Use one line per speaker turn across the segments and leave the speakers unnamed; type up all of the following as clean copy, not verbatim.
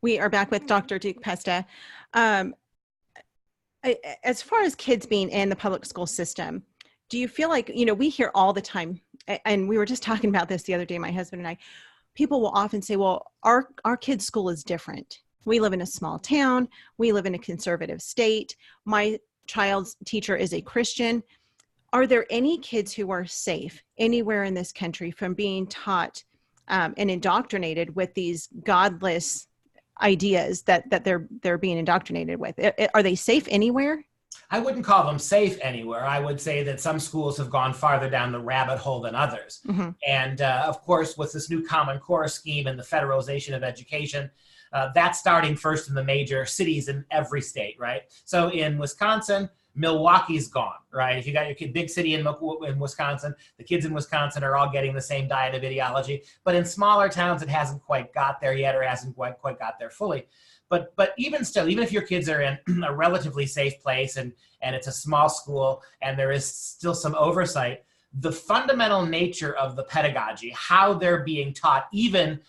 We are back with Dr. Duke Pesta. Um, as far as kids being in the public school system, do you feel like, we hear all the time, and we were just talking about this the other day, my husband and I, people will often say, well, our kids' school is different. We live in a small town. We live in a conservative state. My child's teacher is a Christian. Are there any kids who are safe anywhere in this country from being taught and indoctrinated with these godless ideas that they're being indoctrinated with? Are they safe anywhere?
I wouldn't call them safe anywhere. I would say that some schools have gone farther down the rabbit hole than others. Mm-hmm. And of course, with this new Common Core scheme and the federalization of education, that's starting first in the major cities in every state, right? So in Wisconsin, Milwaukee's gone, right? If you got your big city in Wisconsin, the kids in Wisconsin are all getting the same diet of ideology. But in smaller towns, it hasn't quite got there yet, or hasn't quite got there fully. But even still, even if your kids are in a relatively safe place and it's a small school and there is still some oversight, the fundamental nature of the pedagogy, how they're being taught, even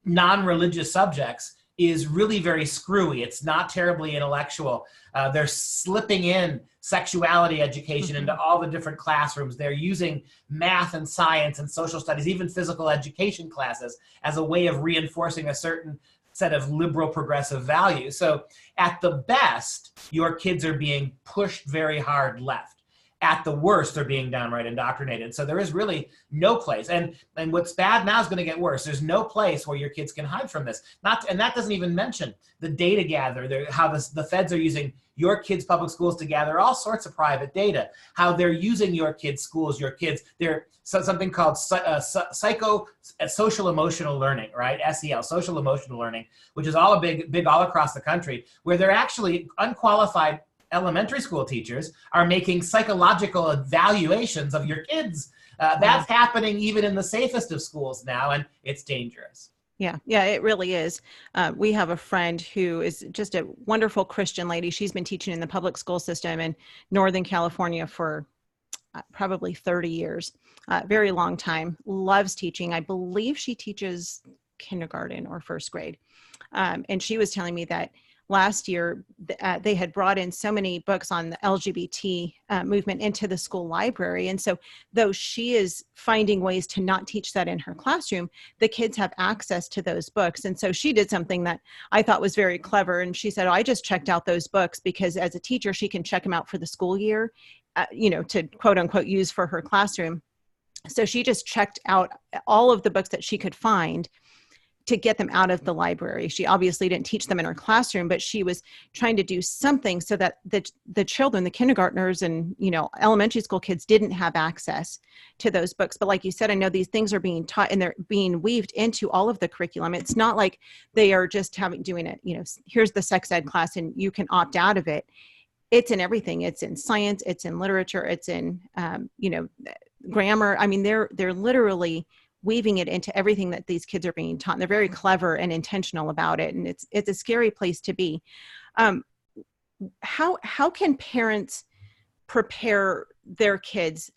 non-religious subjects, is really very screwy. It's not terribly intellectual. They're slipping in sexuality education into all the different classrooms. They're using math and science and social studies, even physical education classes, as a way of reinforcing a certain set of liberal progressive values. So at the best, your kids are being pushed very hard left. At the worst, they're being downright indoctrinated. So there is really no place. And what's bad now is going to get worse. There's no place where your kids can hide from this. And that doesn't even mention the data gather, how the feds are using your kids' public schools to gather all sorts of private data, how they're using your kids' schools, they're something called social emotional learning, right? SEL, social emotional learning, which is all a big all across the country, where they're actually unqualified elementary school teachers are making psychological evaluations of your kids. That's happening even in the safest of schools now, and it's dangerous.
Yeah, it really is. We have a friend who is just a wonderful Christian lady. She's been teaching in the public school system in Northern California for probably 30 years, very long time, loves teaching. I believe she teaches kindergarten or first grade. And she was telling me that last year, they had brought in so many books on the LGBT movement into the school library. And so though she is finding ways to not teach that in her classroom, the kids have access to those books. And so she did something that I thought was very clever. And she said, I just checked out those books because as a teacher, she can check them out for the school year, to quote unquote use for her classroom. So she just checked out all of the books that she could find to get them out of the library. She obviously didn't teach them in her classroom, but she was trying to do something so that the children, the kindergartners and, elementary school kids didn't have access to those books. But like you said, I know these things are being taught and they're being weaved into all of the curriculum. It's not like they are just doing it, here's the sex ed class and you can opt out of it. It's in everything. It's in science, it's in literature, it's in, grammar. I mean, they're literally weaving it into everything that these kids are being taught. And they're very clever and intentional about it. And it's a scary place to be. How can parents prepare their kids?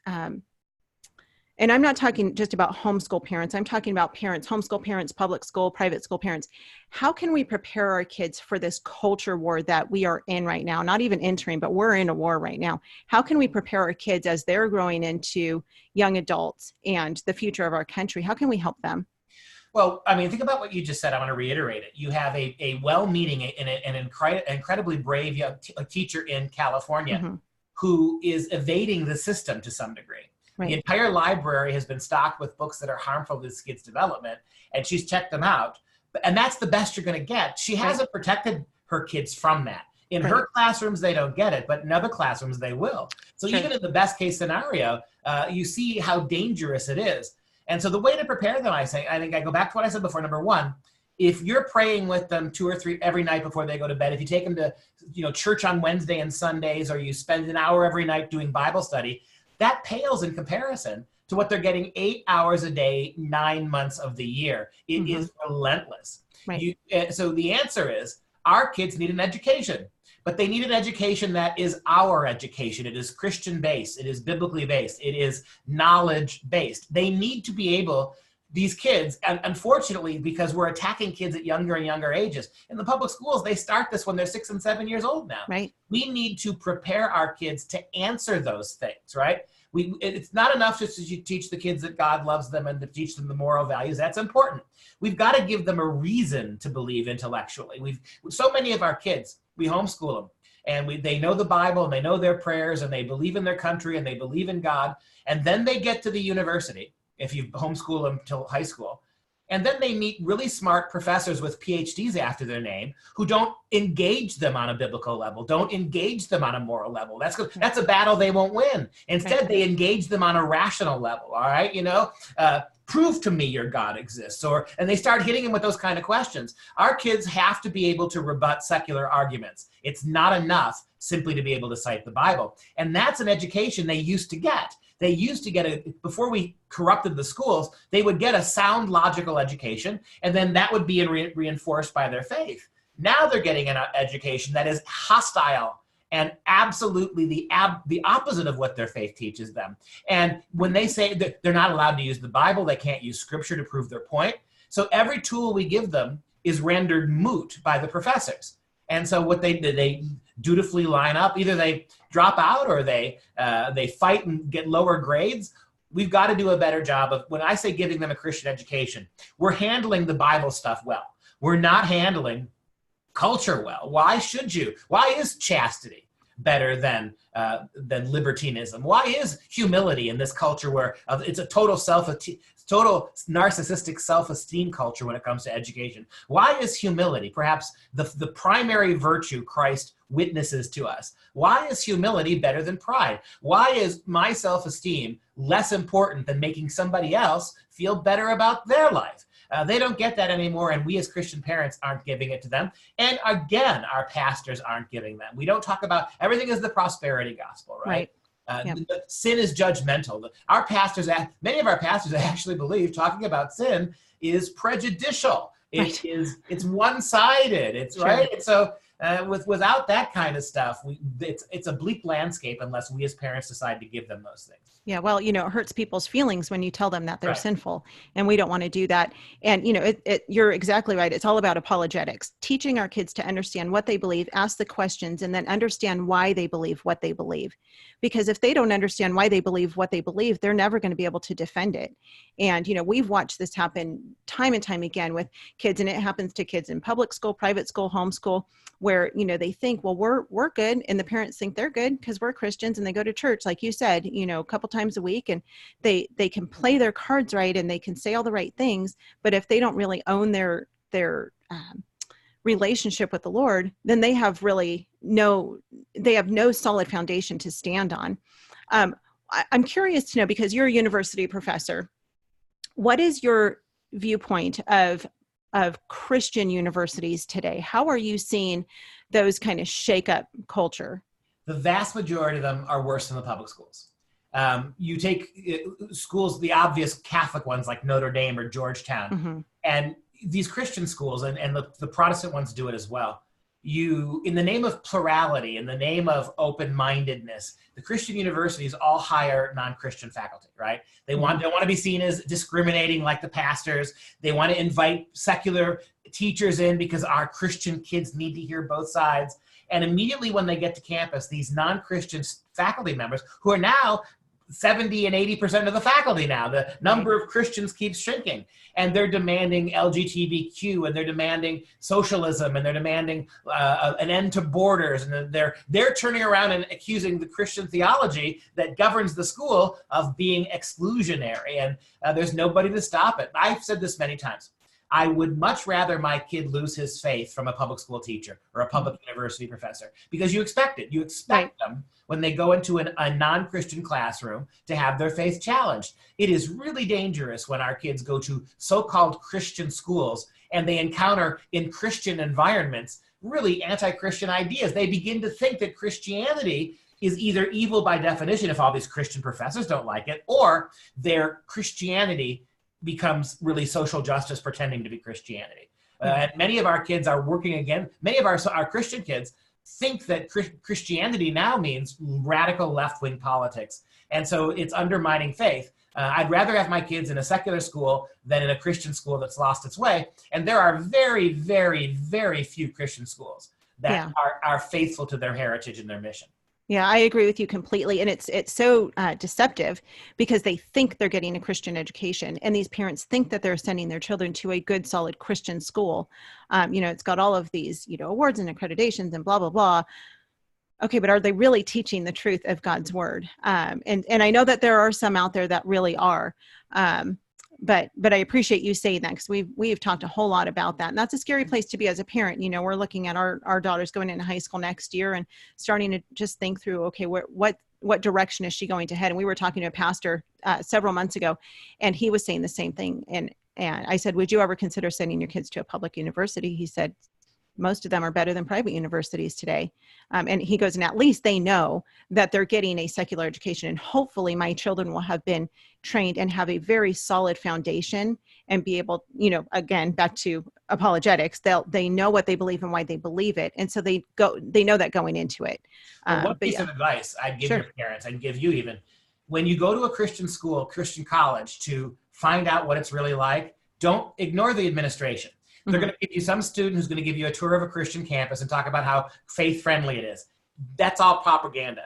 And I'm not talking just about homeschool parents. I'm talking about parents, homeschool parents, public school, private school parents. How can we prepare our kids for this culture war that we are in right now? Not even entering, but we're in a war right now. How can we prepare our kids as they're growing into young adults and the future of our country? How can we help them?
Well, I mean, think about what you just said. I want to reiterate it. You have a well-meaning and an incredibly brave young teacher in California who is evading the system to some degree. Right. The entire library has been stocked with books that are harmful to this kid's development, and she's checked them out. And that's the best you're going to get. She hasn't protected her kids from that. In her classrooms, they don't get it, but in other classrooms, they will. So even in the best case scenario, you see how dangerous it is. And so the way to prepare them, I think I go back to what I said before. Number one, if you're praying with them 2 or 3 every night before they go to bed, if you take them to church on Wednesday and Sundays, or you spend an hour every night doing Bible study, that pales in comparison to what they're getting 8 hours a day, 9 months of the year. It is relentless. Right. So the answer is our kids need an education, but they need an education that is our education. It is Christian based. It is biblically based. It is knowledge based. They need to be able these kids, and unfortunately, because we're attacking kids at younger and younger ages, in the public schools, they start this when they're 6 and 7 years old now.
Right.
We need to prepare our kids to answer those things, right? It's not enough just to teach the kids that God loves them and to teach them the moral values. That's important. We've got to give them a reason to believe intellectually. So many of our kids, we homeschool them, and they know the Bible, and they know their prayers, and they believe in their country, and they believe in God. And then they get to the university, if you homeschool them till high school. And then they meet really smart professors with PhDs after their name who don't engage them on a biblical level, don't engage them on a moral level. That's a battle they won't win. Instead, they engage them on a rational level, all right? Prove to me your God exists. And they start hitting them with those kind of questions. Our kids have to be able to rebut secular arguments. It's not enough simply to be able to cite the Bible. And that's an education they used to get. They used to get before we corrupted the schools, they would get a sound logical education, and then that would be reinforced by their faith. Now they're getting an education that is hostile and absolutely the opposite of what their faith teaches them. And when they say that they're not allowed to use the Bible, they can't use scripture to prove their point. So every tool we give them is rendered moot by the professors. And so what they dutifully line up, either they drop out or they fight and get lower grades. We've got to do a better job of, when I say giving them a Christian education, we're handling the Bible stuff well. We're not handling culture well. Why should you? Why is chastity better than libertinism? Why is humility in this culture where it's a total narcissistic self-esteem culture when it comes to education? Why is humility perhaps the primary virtue Christ witnesses to us? Why is humility better than pride? Why is my self-esteem less important than making somebody else feel better about their life? They don't get that anymore, and we as Christian parents aren't giving it to them. And again, our pastors aren't giving them. We don't talk about, everything is the prosperity gospel, right? Sin is judgmental. Many of our pastors actually believe talking about sin is prejudicial. It's one-sided. It's sure. Right. And so without that kind of stuff, it's a bleak landscape unless we as parents decide to give them those things.
Yeah, well, it hurts people's feelings when you tell them that they're sinful, and we don't want to do that. And, you're exactly right. It's all about apologetics, teaching our kids to understand what they believe, ask the questions, and then understand why they believe what they believe. Because if they don't understand why they believe what they believe, they're never going to be able to defend it. And, we've watched this happen time and time again with kids, and it happens to kids in public school, private school, homeschool, where, they think, well, we're good. And the parents think they're good because we're Christians, and they go to church, like you said, a couple times a week, and they can play their cards right, and they can say all the right things. But if they don't really own their relationship with the Lord, then they have no solid foundation to stand on. I'm curious to know, because you're a university professor, what is your viewpoint of Christian universities today? How are you seeing those kind of shake up culture?
The vast majority of them are worse than the public schools. You take schools, the obvious Catholic ones like Notre Dame or Georgetown, and these Christian schools, and the Protestant ones do it as well. In the name of plurality, in the name of open-mindedness, the Christian universities all hire non-Christian faculty, right? They don't want to be seen as discriminating like the pastors. They want to invite secular teachers in because our Christian kids need to hear both sides. And immediately when they get to campus, these non-Christian faculty members, who are now 70 and 80% of the faculty now, the number of Christians keeps shrinking, and they're demanding LGBTQ, and they're demanding socialism, and they're demanding an end to borders, and they're turning around and accusing the Christian theology that governs the school of being exclusionary, and there's nobody to stop it. I've said this many times. I would much rather my kid lose his faith from a public school teacher or a public university professor, because you expect it. You expect them, when they go into a non-Christian classroom, to have their faith challenged. It is really dangerous when our kids go to so-called Christian schools and they encounter in Christian environments really anti-Christian ideas. They begin to think that Christianity is either evil by definition if all these Christian professors don't like it, or their Christianity becomes really social justice pretending to be Christianity. And many of our kids are working again. Many of our Christian kids think that Christianity now means radical left-wing politics. And so it's undermining faith. I'd rather have my kids in a secular school than in a Christian school that's lost its way. And there are very, very, very few Christian schools that are faithful to their heritage and their mission.
Yeah, I agree with you completely. And it's so deceptive because they think they're getting a Christian education. And these parents think that they're sending their children to a good, solid Christian school. It's got all of these, awards and accreditations and blah, blah, blah. Okay, but are they really teaching the truth of God's word? And I know that there are some out there that really are. But I appreciate you saying that, because we've talked a whole lot about that. And that's a scary place to be as a parent. We're looking at our daughters going into high school next year and starting to just think through, okay, what direction is she going to head? And we were talking to a pastor several months ago, and he was saying the same thing. And I said, would you ever consider sending your kids to a public university? He said, most of them are better than private universities today. And he goes, and at least they know that they're getting a secular education. And hopefully my children will have been trained and have a very solid foundation and be able, again, back to apologetics, they know what they believe and why they believe it. And so they know that going into it.
One piece of advice I'd give your parents, I'd give you even, when you go to a Christian school, Christian college, to find out what it's really like, don't ignore the administration. They're going to give you some student who's going to give you a tour of a Christian campus and talk about how faith-friendly it is. That's all propaganda.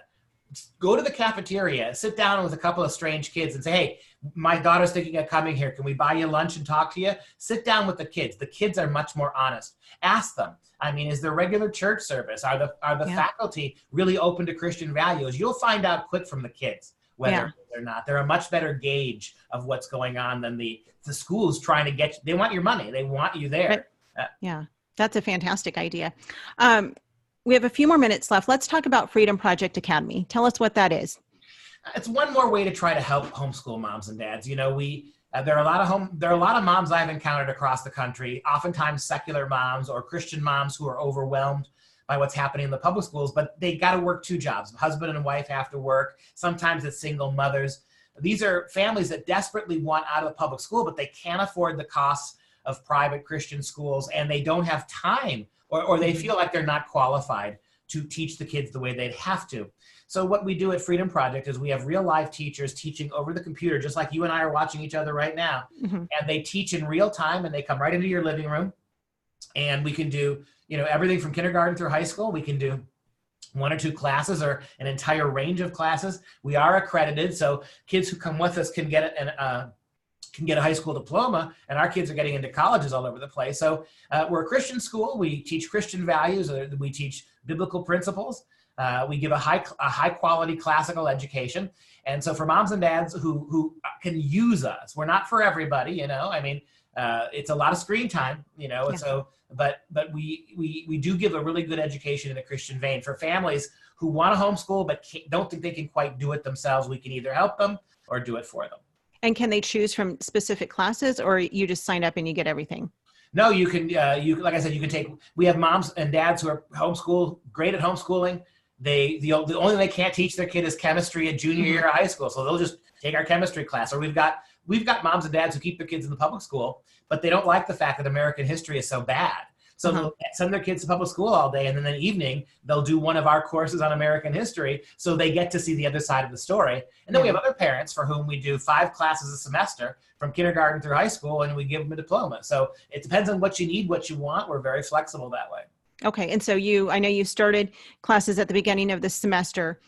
Go to the cafeteria, sit down with a couple of strange kids and say, hey, my daughter's thinking of coming here. Can we buy you lunch and talk to you? Sit down with the kids. The kids are much more honest. Ask them. Is there regular church service? Are the faculty really open to Christian values? You'll find out quick from the kids whether they're not. They're a much better gauge of what's going on than the schools trying to get you. They want your money. They want you there.
Yeah, that's a fantastic idea. We have a few more minutes left. Let's talk about FreedomProject Academy. Tell us what that is.
It's one more way to try to help homeschool moms and dads. There are a lot of moms I've encountered across the country, oftentimes secular moms or Christian moms who are overwhelmed by what's happening in the public schools, but they got to work two jobs. Husband and wife have to work. Sometimes it's single mothers. These are families that desperately want out of the public school, but they can't afford the costs of private Christian schools, and they don't have time, or they feel like they're not qualified to teach the kids the way they'd have to. So what we do at Freedom Project is we have real life teachers teaching over the computer, just like you and I are watching each other right now. And they teach in real time, and they come right into your living room. And we can do, everything from kindergarten through high school. We can do 1 or 2 classes or an entire range of classes. We are accredited, so kids who come with us can get a high school diploma, and our kids are getting into colleges all over the place. So we're a Christian school. We teach Christian values. We teach biblical principles. We give a high quality classical education. And so for moms and dads who can use us, we're not for everybody, it's a lot of screen time, so, but we do give a really good education in a Christian vein. For families who want to homeschool but don't think they can quite do it themselves, we can either help them or do it for them.
And can they choose from specific classes, or you just sign up and you get everything?
No, you can, like I said, you can take, we have moms and dads who are great at homeschooling. The only thing they can't teach their kid is chemistry at junior year of high school. So they'll just take our chemistry class. Or we've got moms and dads who keep their kids in the public school, but they don't like the fact that American history is so bad. So they'll send their kids to public school all day, and then in the evening, they'll do one of our courses on American history, so they get to see the other side of the story. And then we have other parents for whom we do 5 classes a semester from kindergarten through high school, and we give them a diploma. So it depends on what you need, what you want. We're very flexible that way.
Okay. And so I know you started classes at the beginning of the semester.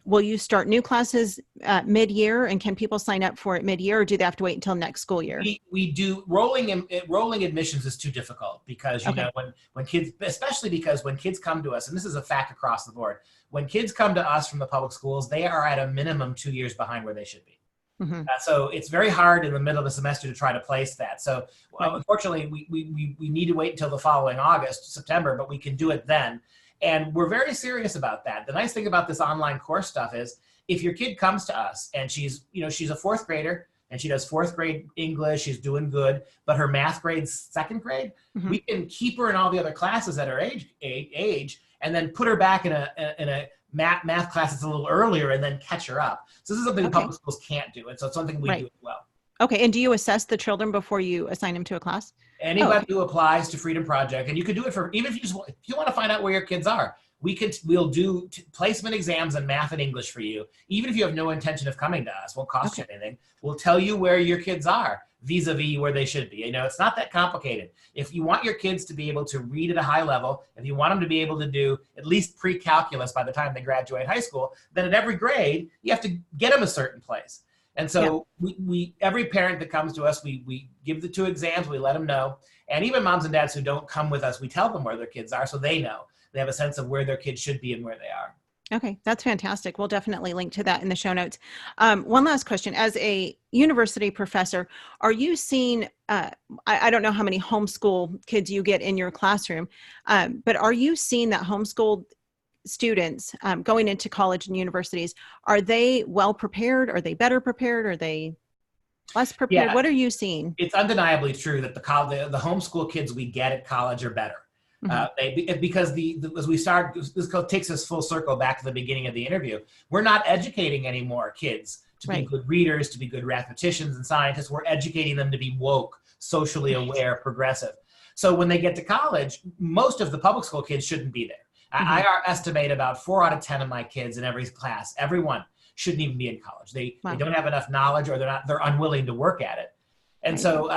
Will you start new classes mid-year, and can people sign up for it mid-year, or do they have to wait until next school year?
We do rolling admissions is too difficult because, when kids, especially because when kids come to us, and this is a fact across the board, when kids come to us from the public schools, they are at a minimum 2 years behind where they should be. So it's very hard in the middle of the semester to try to place that. So unfortunately, we need to wait until the following September, but we can do it then. And we're very serious about that. The nice thing about this online course stuff is if your kid comes to us and she's a 4th grader and she does 4th grade English, she's doing good, but her math grade's 2nd grade, we can keep her in all the other classes at her age and then put her back in a math class that's a little earlier and then catch her up. So this is something the public schools can't do. And so it's something we do as well.
Okay. And do you assess the children before you assign them to a class?
Anybody who applies to Freedom Project, and you can do it even if you want to find out where your kids are. we'll do placement exams in math and English for you. Even if you have no intention of coming to us, won't cost you anything. We'll tell you where your kids are vis-a-vis where they should be. You know, it's not that complicated. If you want your kids to be able to read at a high level, if you want them to be able to do at least pre-calculus by the time they graduate high school, then at every grade, you have to get them a certain place. And so we every parent that comes to us, we give the 2 exams, we let them know. And even moms and dads who don't come with us, we tell them where their kids are so they know. They have a sense of where their kids should be and where they are.
Okay, that's fantastic. We'll definitely link to that in the show notes. One last question. As a university professor, are you seeing, I don't know how many homeschool kids you get in your classroom, but are you seeing that homeschooled students going into college and universities, are they well prepared? Are they better prepared? Are they less prepared?
Yeah,
what are you seeing?
It's undeniably true that the homeschool kids we get at college are better. Because as we start, this takes us full circle back to the beginning of the interview. We're not educating anymore kids to be good readers, to be good mathematicians and scientists. We're educating them to be woke, socially aware, progressive. So when they get to college, most of the public school kids shouldn't be there. I estimate about 4 out of 10 of my kids in every class, everyone shouldn't even be in college. They don't have enough knowledge, or they're unwilling to work at it. And so,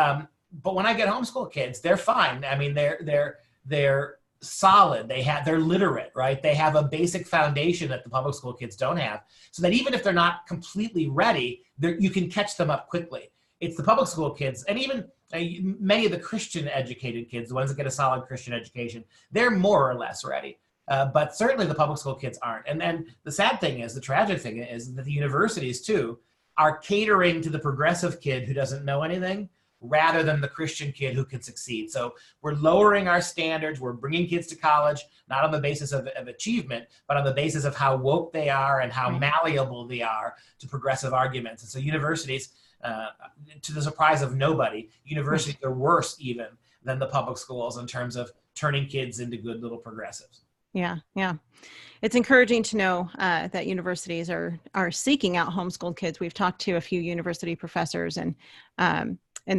but when I get homeschool kids, they're fine. I mean, they're solid. They're literate, right? They have a basic foundation that the public school kids don't have, so that even if they're not completely ready, you can catch them up quickly. It's the public school kids, and even many of the Christian educated kids, the ones that get a solid Christian education, they're more or less ready. But certainly the public school kids aren't. And then the sad thing is, the tragic thing is that the universities too are catering to the progressive kid who doesn't know anything, rather than the Christian kid who can succeed. So we're lowering our standards. We're bringing kids to college, not on the basis of achievement, but on the basis of how woke they are and how malleable they are to progressive arguments. And so universities, to the surprise of nobody, universities are worse even than the public schools in terms of turning kids into good little progressives.
Yeah. It's encouraging to know that universities are seeking out homeschooled kids. We've talked to a few university professors, and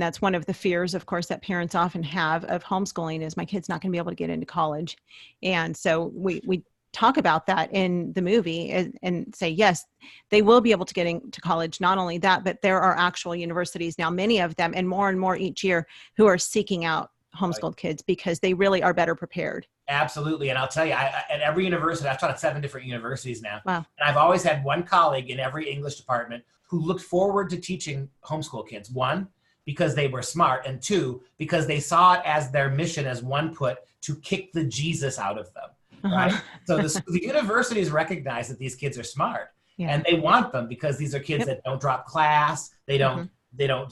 that's one of the fears, of course, that parents often have of homeschooling is my kid's not going to be able to get into college. And so we talk about that in the movie and say, yes, they will be able to get into college. Not only that, but there are actual universities now, many of them, and more each year, who are seeking out homeschooled kids because they really are better prepared.
Absolutely. And I'll tell you, at every university, I've taught at 7 different universities now.
Wow.
And I've always had one colleague in every English department who looked forward to teaching homeschool kids. 1, because they were smart, and 2, because they saw it as their mission, as one put, to kick the Jesus out of them. Right? So the universities recognize that these kids are smart, and they want them because these are kids that don't drop class. They don't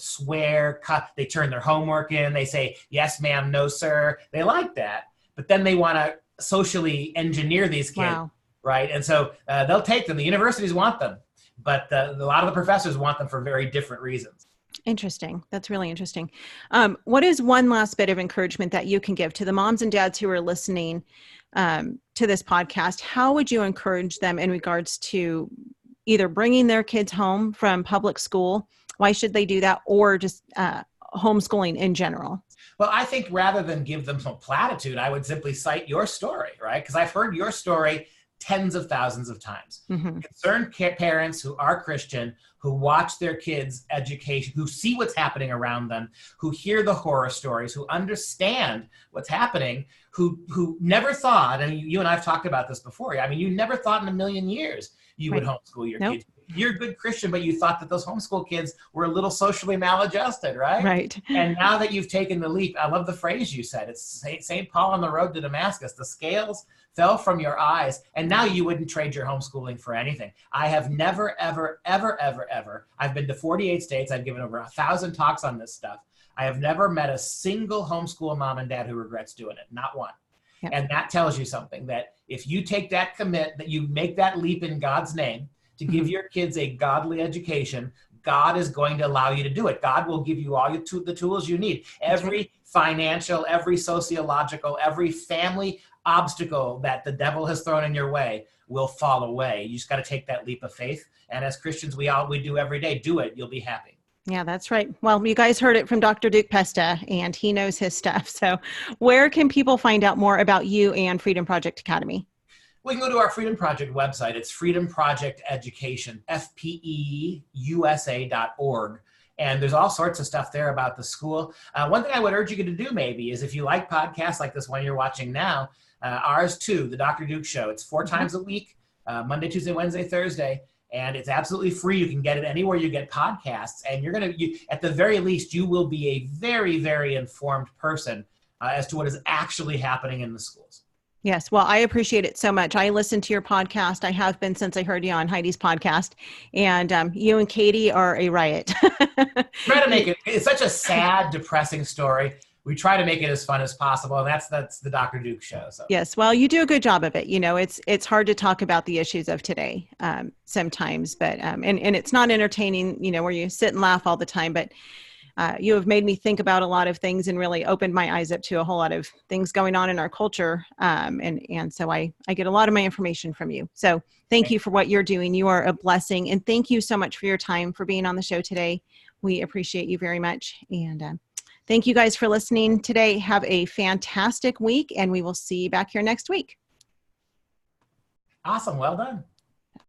swear, they turn their homework in. They say, yes, ma'am, no, sir. They like that. But then they want to socially engineer these kids, right? And so they'll take them. The universities want them, but a lot of the professors want them for very different reasons.
Interesting. That's really interesting. What is one last bit of encouragement that you can give to the moms and dads who are listening to this podcast? How would you encourage them in regards to either bringing their kids home from public school? Why should they do that? Or just homeschooling in general?
Well, I think rather than give them some platitude, I would simply cite your story, right? Because I've heard your story tens of thousands of times. Concerned parents who are Christian, who watch their kids' education, who see what's happening around them, who hear the horror stories, who understand what's happening, who never thought, and you and I have talked about this before, I mean, you never thought in a million years you would homeschool your kids. You're a good Christian, but you thought that those homeschool kids were a little socially maladjusted, right?
Right.
And now that you've taken the leap, I love the phrase you said. It's St. Paul on the road to Damascus. The scales fell from your eyes, and now you wouldn't trade your homeschooling for anything. I have never, ever, ever, ever, ever, I've been to 48 states. I've given over 1,000 talks on this stuff. I have never met a single homeschool mom and dad who regrets doing it. Not one. Yep. And that tells you something, that if you take that that you make that leap in God's name, to give your kids a godly education, God is going to allow you to do it. God will give you all the tools you need. Every financial, every sociological, every family obstacle that the devil has thrown in your way will fall away. You just got to take that leap of faith. And as Christians, we do every day. Do it. You'll be happy.
Yeah, that's right. Well, you guys heard it from Dr. Duke Pesta, and he knows his stuff. So where can people find out more about you and Freedom Project Academy?
We can go to our Freedom Project website. It's Freedom Project Education, FPEUSA.org. And there's all sorts of stuff there about the school. One thing I would urge you to do maybe is if you like podcasts like this one you're watching now, ours too, The Dr. Duke Show. It's 4 times a week, Monday, Tuesday, Wednesday, Thursday. And it's absolutely free. You can get it anywhere you get podcasts. And at the very least, you will be a very, very informed person as to what is actually happening in the schools.
Yes. Well, I appreciate it so much. I listen to your podcast. I have been since I heard you on Heidi's podcast. And you and Katie are a riot.
Try to make it's such a sad, depressing story. We try to make it as fun as possible. And that's the Dr. Duke Show. So.
Yes. Well, you do a good job of it. It's hard to talk about the issues of today sometimes, but and it's not entertaining, where you sit and laugh all the time, but you have made me think about a lot of things and really opened my eyes up to a whole lot of things going on in our culture. And so I get a lot of my information from you. So thank you for what you're doing. You are a blessing. And thank you so much for your time, for being on the show today. We appreciate you very much. And thank you guys for listening today. Have a fantastic week, and we will see you back here next week.
Awesome. Well done.